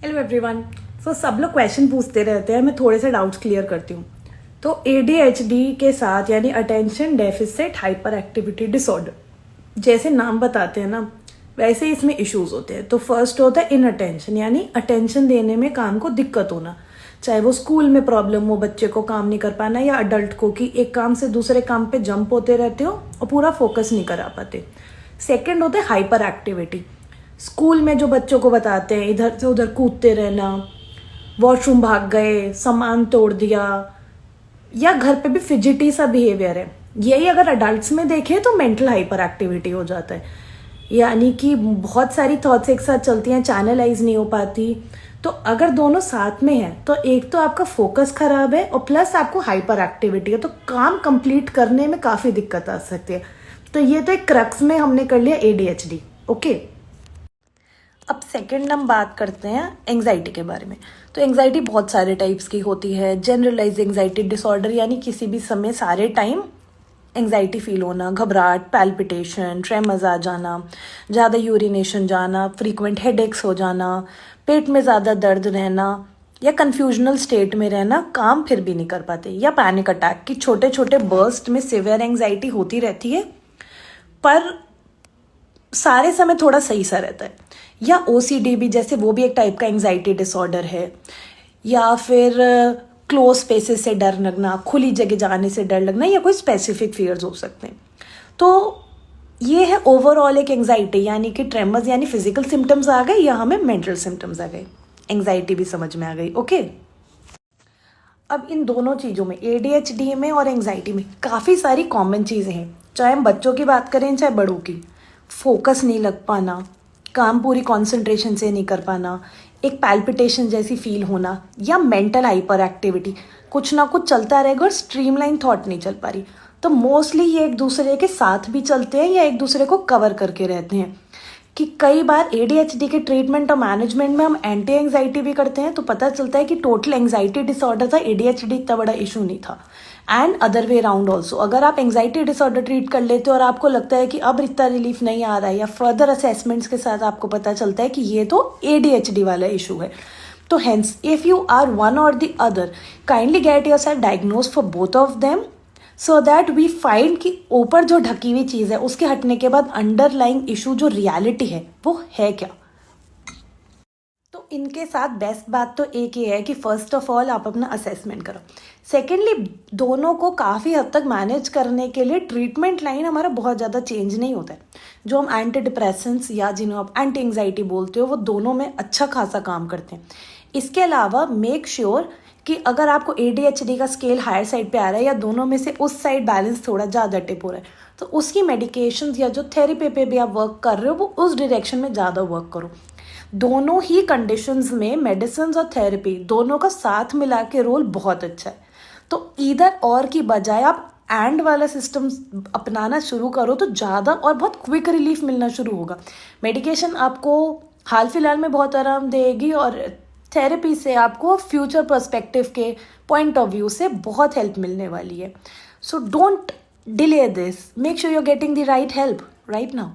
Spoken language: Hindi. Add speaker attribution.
Speaker 1: Hello everyone. सब लोग क्वेश्चन पूछते रहते हैं, मैं थोड़े से डाउट्स क्लियर करती हूँ। तो ADHD के साथ यानी attention deficit hyper activity disorder, जैसे नाम बताते हैं ना वैसे ही इसमें इश्यूज होते हैं। तो फर्स्ट होता है इनअटेंशन, यानी अटेंशन देने में काम को दिक्कत होना, चाहे वो स्कूल में प्रॉब्लम हो, बच्चे को काम नहीं कर पाना, या अडल्ट को कि एक काम से दूसरे काम पे जंप होते रहते हो और पूरा फोकस नहीं करा पाते। सेकंड होता है हाइपर एक्टिविटी, स्कूल में जो बच्चों को बताते हैं इधर से उधर कूदते रहना, वॉशरूम भाग गए, सामान तोड़ दिया, या घर पे भी फिजिटी सा बिहेवियर है। यही अगर अडल्ट्स में देखें तो मेंटल हाइपर एक्टिविटी हो जाता है, यानी कि बहुत सारी थॉट्स एक साथ चलती हैं, चैनलाइज नहीं हो पाती। तो अगर दोनों साथ में है तो एक तो आपका फोकस खराब है और प्लस आपको हाइपर एक्टिविटी है, तो काम कंप्लीट करने में काफ़ी दिक्कत आ सकती है। तो ये तो एक क्रक्स में हमने कर लिया ADHD। ओके, अब सेकंड हम बात करते हैं एंग्जाइटी के बारे में। तो एंग्जाइटी बहुत सारे टाइप्स की होती है। जनरलाइज एंग्जाइटी डिसऑर्डर, यानी किसी भी समय सारे टाइम एंग्जाइटी फील होना, घबराहट, पैल्पिटेशन, ट्रेमर्स आ जाना, ज़्यादा यूरिनेशन जाना, फ्रीक्वेंट हेडेक्स हो जाना, पेट में ज़्यादा दर्द रहना, या कन्फ्यूजनल स्टेट में रहना, काम फिर भी नहीं कर पाते, या पैनिक अटैक की छोटे छोटे बर्स्ट में सिवियर एंग्जाइटी होती रहती है पर सारे समय थोड़ा सही सा रहता है। या OCD भी, जैसे वो भी एक टाइप का एंग्जाइटी डिसऑर्डर है। या फिर क्लोज स्पेसेस से डर लगना, खुली जगह जाने से डर लगना, या कोई स्पेसिफिक फियर्स हो सकते हैं। तो ये है ओवरऑल एक एंग्जाइटी, यानी कि ट्रेमर्स यानी फिजिकल सिम्टम्स आ गए या हमें मेंटल सिम्टम्स आ गए, एंग्जाइटी भी समझ में आ गई। ओके, अब इन दोनों चीज़ों में ADHD में और एंग्जाइटी में काफ़ी सारी कॉमन चीज़ें हैं, चाहे हम बच्चों की बात करें चाहे बड़ों की। फोकस नहीं लग पाना, काम पूरी कंसंट्रेशन से नहीं कर पाना, एक पैल्पिटेशन जैसी फील होना, या मेंटल हाइपर एक्टिविटी, कुछ ना कुछ चलता रहेगा और स्ट्रीमलाइन थॉट नहीं चल पा रही। तो मोस्टली ये एक दूसरे के साथ भी चलते हैं या एक दूसरे को कवर करके रहते हैं। कि कई बार ADHD के ट्रीटमेंट और मैनेजमेंट में हम एंटी एंग्जाइटी भी करते हैं, तो पता चलता है कि टोटल एंग्जाइटी डिसऑर्डर था, ADHD इतना बड़ा इशू नहीं था। And other way around also, अगर आप एंग्जाइटी डिसऑर्डर ट्रीट कर लेते हो और आपको लगता है कि अब इतना रिलीफ नहीं आ रहा है, या फर्दर असेसमेंट्स के साथ आपको पता चलता है कि ये तो ADHD वाला इशू है, तो hence if you are one और the other, kindly get yourself diagnose for both of them, so that we find कि ऊपर जो ढकी हुई चीज़ है उसके हटने के बाद अंडरलाइंग इशू जो रियलिटी है वो है क्या। तो इनके साथ बेस्ट बात तो एक ही है कि फर्स्ट ऑफ ऑल आप अपना असेसमेंट करो। सेकेंडली, दोनों को काफ़ी हद तक मैनेज करने के लिए ट्रीटमेंट लाइन हमारा बहुत ज़्यादा चेंज नहीं होता है। जो हम एंटी डिप्रेसेंट्स या जिन्हें आप एंटी एंग्जाइटी बोलते हो वो दोनों में अच्छा खासा काम करते हैं। इसके अलावा मेक श्योर कि अगर आपको ADHD का स्केल हायर साइड पे आ रहा है या दोनों में से उस साइड बैलेंस थोड़ा ज़्यादा टिप हो रहा है, तो उसकी मेडिकेशंस या जो थेरेपी पे भी आप वर्क कर रहे हो वो उस डायरेक्शन में ज़्यादा वर्क करो। दोनों ही कंडीशंस में मेडिसिन और थेरेपी दोनों का साथ मिला के रोल बहुत अच्छा है। तो इधर और की बजाय आप एंड वाला सिस्टम अपनाना शुरू करो तो ज़्यादा और बहुत क्विक रिलीफ मिलना शुरू होगा। मेडिकेशन आपको हाल फिलहाल में बहुत आराम देगी और थेरेपी से आपको फ्यूचर पर्सपेक्टिव के पॉइंट ऑफ व्यू से बहुत हेल्प मिलने वाली है। So don't delay this, make sure you are getting the right help right now.